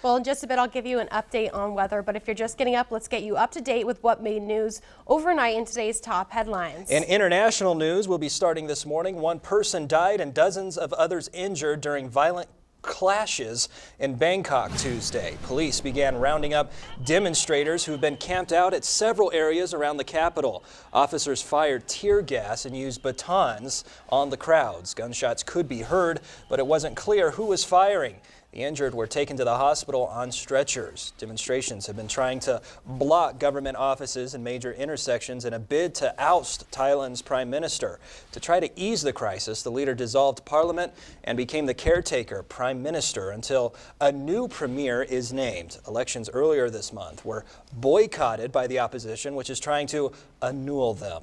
Well, in just a bit, I'll give you an update on weather, but if you're just getting up, let's get you up to date with what made news overnight in today's top headlines. In international news, we'll be starting this morning. One person died and dozens of others injured during violent clashes in Bangkok Tuesday. Police began rounding up demonstrators who've been camped out at several areas around the capital. Officers fired tear gas and used batons on the crowds. Gunshots could be heard, but it wasn't clear who was firing. The injured were taken to the hospital on stretchers. Demonstrations have been trying to block government offices and major intersections in a bid to oust Thailand's prime minister. To try to ease the crisis, the leader dissolved parliament and became the caretaker prime minister until a new premier is named. Elections earlier this month were boycotted by the opposition, which is trying to annul them.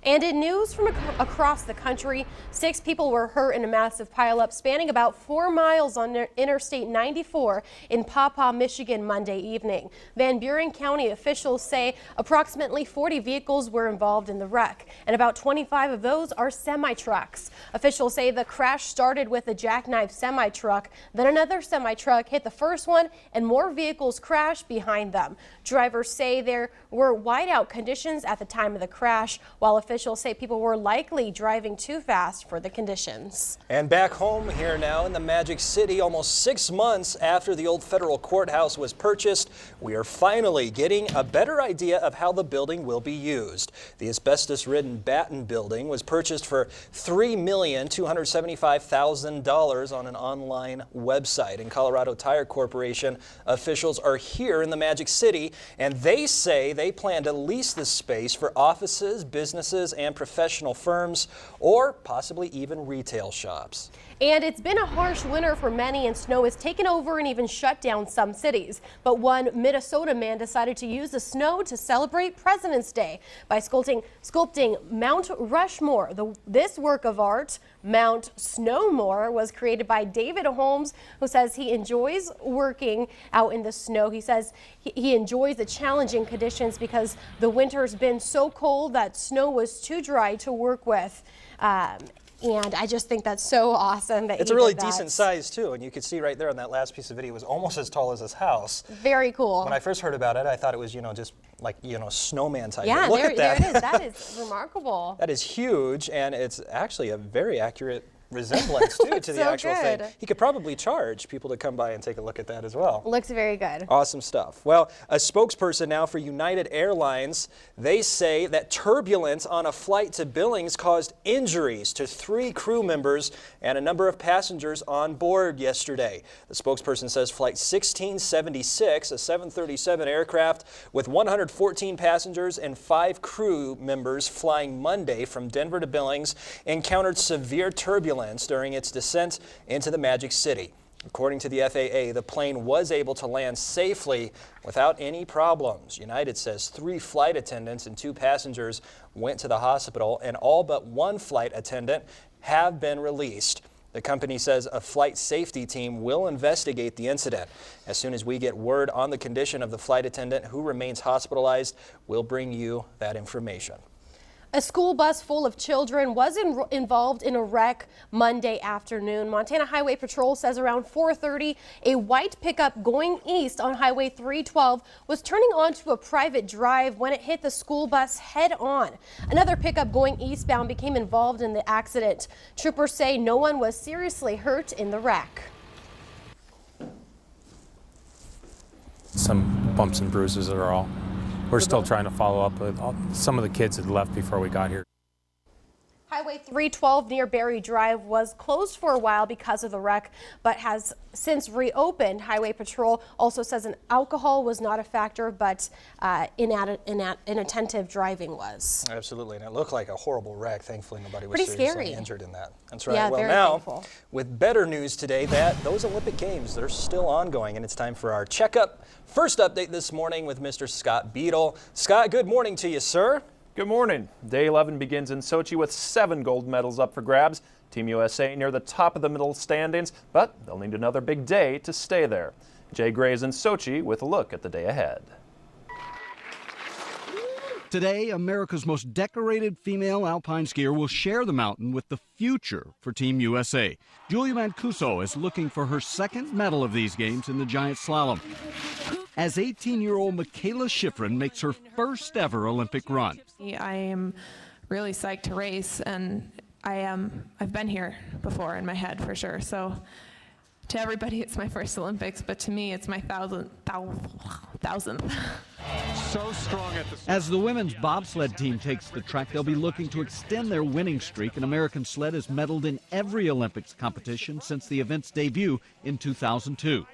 And in news from across the country, 6 people were hurt in a massive pileup spanning about 4 miles on Interstate 94 in Paw Paw, Michigan, Monday evening. Van Buren County officials say approximately 40 vehicles were involved in the wreck, and about 25 of those are semi-trucks. Officials say the crash started with a jackknife semi-truck, then another semi-truck hit the first one, and more vehicles crashed behind them. Drivers say there were whiteout conditions at the time of the crash, while officials say people were likely driving too fast for the conditions. And back home here now in the Magic City, almost 6 months after the old federal courthouse was purchased, we are finally getting a better idea of how the building will be used. The asbestos-ridden Batten building was purchased for $3,275,000 on an online website. And Colorado Tire Corporation officials are here in the Magic City, and they say they plan to lease the space for offices, businesses, and professional firms, or possibly even retail shops. And it's been a harsh winter for many, and snow has taken over and even shut down some cities. But one Minnesota man decided to use the snow to celebrate President's Day by sculpting Mount Rushmore. This work of art, Mount Snowmore, was created by David Holmes, who says he enjoys working out in the snow. He says he enjoys the challenging conditions because the winter's been so cold that snow was too dry to work with. And I just think that's so awesome that it's a really decent size too, and you could see right there on that last piece of video, it was almost as tall as his house. Very cool. When I first heard about it, I thought it was, just like, snowman type. Yeah, look at that. There it is. That is remarkable. That is huge, and it's actually a very accurate resemblance too to the actual thing. He could probably charge people to come by and take a look at that as well. Looks very good. Awesome stuff. Well, a spokesperson now for United Airlines, they say that turbulence on a flight to Billings caused injuries to 3 crew members and a number of passengers on board yesterday. The spokesperson says Flight 1676, a 737 aircraft with 114 passengers and 5 crew members flying Monday from Denver to Billings, encountered severe turbulence during its descent into the Magic City. According to the FAA, the plane was able to land safely without any problems. United says 3 flight attendants and 2 passengers went to the hospital, and all but 1 flight attendant have been released. The company says a flight safety team will investigate the incident. As soon as we get word on the condition of the flight attendant who remains hospitalized, we'll bring you that information. A school bus full of children was involved in a wreck Monday afternoon. Montana Highway Patrol says around 4:30, a white pickup going east on Highway 312 was turning onto a private drive when it hit the school bus head on. Another pickup going eastbound became involved in the accident. Troopers say no one was seriously hurt in the wreck. Some bumps and bruises are all. We're still trying to follow up with some of the kids that left before we got here. Highway 312 near Berry Drive was closed for a while because of the wreck, but has since reopened. Highway Patrol also says an alcohol was not a factor, but inattentive driving was. Absolutely, and it looked like a horrible wreck. Thankfully, nobody was pretty seriously scary. injured in that. That's right. Yeah, well, very now, thankful. With better news today, that those Olympic Games, they're still ongoing, and it's time for our checkup. First update this morning with Mr. Scott Beadle. Scott, good morning to you, sir. Good morning. Day 11 begins in Sochi with 7 gold medals up for grabs. Team USA near the top of the middle standings, but they'll need another big day to stay there. Jay Gray is in Sochi with a look at the day ahead. Today, America's most decorated female alpine skier will share the mountain with the future for Team USA. Julia Mancuso is looking for her second medal of these games in the giant slalom, as 18-year-old Michaela Schifrin makes her first ever Olympic run. I am really psyched to race, and I've been here before in my head for sure. So to everybody, it's my first Olympics, but to me, it's my thousandth. So strong at As the women's bobsled team takes the track, they'll be looking to extend their winning streak. An American sled has medaled in every Olympics competition since the event's debut in 2002.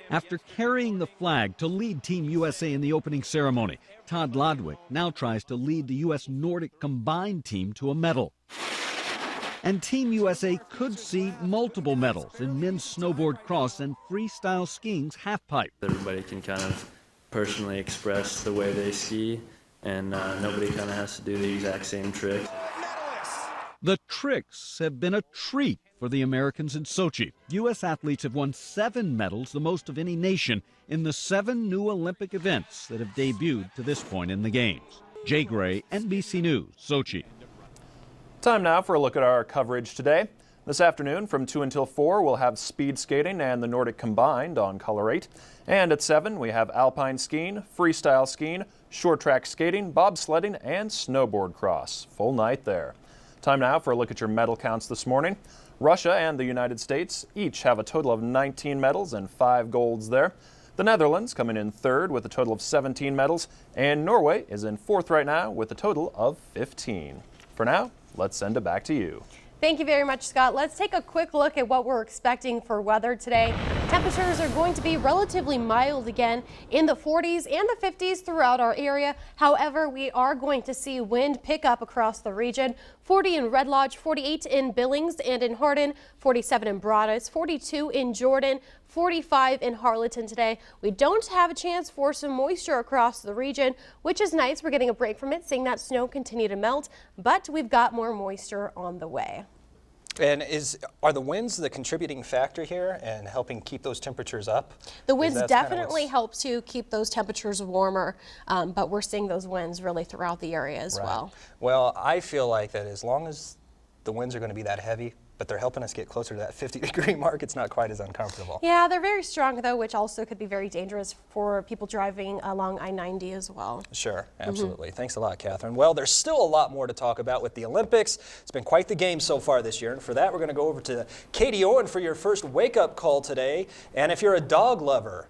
After carrying the flag to lead Team USA in the opening ceremony, Todd Lodwick now tries to lead the U.S. Nordic combined team to a medal. And Team USA could see multiple medals in men's snowboard cross and freestyle skiing's halfpipe. Everybody can kind of personally express the way they ski, and nobody kind of has to do the exact same trick. The tricks have been a treat for the Americans in Sochi. U.S. athletes have won 7 medals, the most of any nation, in the 7 new Olympic events that have debuted to this point in the Games. Jay Gray, NBC News, Sochi. Time now for a look at our coverage today. This afternoon from 2 until 4, we'll have speed skating and the Nordic combined on Color 8. And at 7, we have alpine skiing, freestyle skiing, short track skating, bobsledding, and snowboard cross. Full night there. Time now for a look at your medal counts this morning. Russia and the United States each have a total of 19 medals and 5 golds there. The Netherlands coming in 3rd with a total of 17 medals, and Norway is in 4th right now with a total of 15. For now, let's send it back to you. Thank you very much, Scott. Let's take a quick look at what we're expecting for weather today. Temperatures are going to be relatively mild again in the 40s and the 50s throughout our area. However, we are going to see wind pick up across the region. 40 in Red Lodge, 48 in Billings and in Hardin, 47 in Broadus, 42 in Jordan, 45 in Harleton today. We don't have a chance for some moisture across the region, which is nice. We're getting a break from it, seeing that snow continue to melt, but we've got more moisture on the way. And are the winds the contributing factor here and helping keep those temperatures up? The winds definitely help to keep those temperatures warmer, but we're seeing those winds really throughout the area as well. Well, I feel like that as long as the winds are going to be that heavy, but they're helping us get closer to that 50-degree mark, it's not quite as uncomfortable. Yeah, they're very strong, though, which also could be very dangerous for people driving along I-90 as well. Sure, absolutely. Thanks a lot, Catherine. Well, there's still a lot more to talk about with the Olympics. It's been quite the game so far this year, and for that, we're going to go over to Katie Owen for your first wake-up call today. And if you're a dog lover,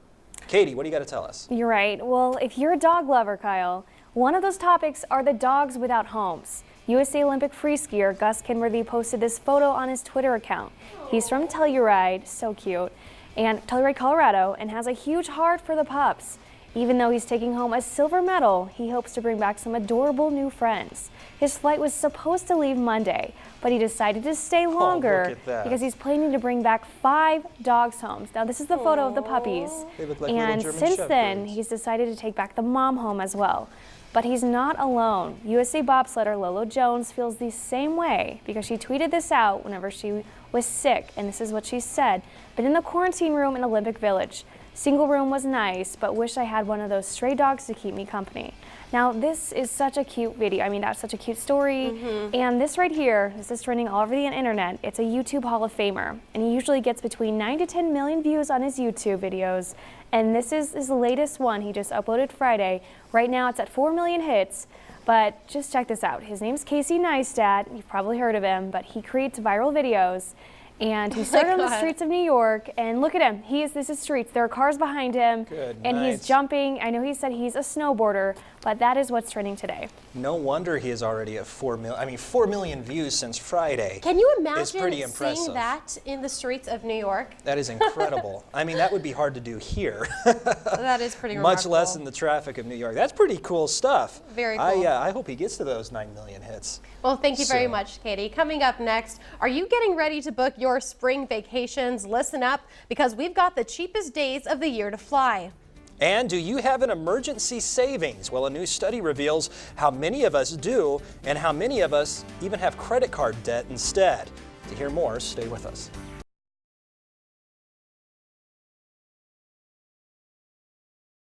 Katie, what do you got to tell us? You're right. Well, if you're a dog lover, Kyle, one of those topics are the dogs without homes. USA Olympic free skier Gus Kenworthy posted this photo on his Twitter account. He's from Telluride, so cute, and Telluride, Colorado, and has a huge heart for the pups. Even though he's taking home a silver medal, he hopes to bring back some adorable new friends. His flight was supposed to leave Monday, but he decided to stay longer because he's planning to bring back 5 dogs home. Now, this is the photo of the puppies, They look like and little German since then, shepherds. he's decided to take back the mom home as well. But he's not alone. USA bobsledder Lolo Jones feels the same way because she tweeted this out whenever she was sick, and this is what she said. Been in the quarantine room in Olympic Village. Single room was nice, but wish I had one of those stray dogs to keep me company. Now, this is such a cute video. I mean, that's such a cute story. And this right here, this is trending all over the internet. It's a YouTube Hall of Famer, and he usually gets between 9 to 10 million views on his YouTube videos. And this is his latest one. He just uploaded Friday. Right now, it's at 4 million hits. But just check this out. His name's Casey Neistat. You've probably heard of him, but he creates viral videos. And he started on the streets of New York, and look at him. This is streets. There are cars behind him, he's jumping. I know he said he's a snowboarder, but that is what's trending today. No wonder he is already at 4 million. I mean, 4 million views since Friday. Can you imagine It's pretty impressive. seeing that in the streets of New York? That is incredible. I mean, that would be hard to do here. That is pretty remarkable. Much less in the traffic of New York. That's pretty cool stuff. Very cool. I hope he gets to those 9 million hits. Well, thank you very much, Katie. Coming up next, are you getting ready to book your spring vacations? Listen up, because we've got the cheapest days of the year to fly. And do you have an emergency savings? Well, a new study reveals how many of us do and how many of us even have credit card debt instead. To hear more, stay with us.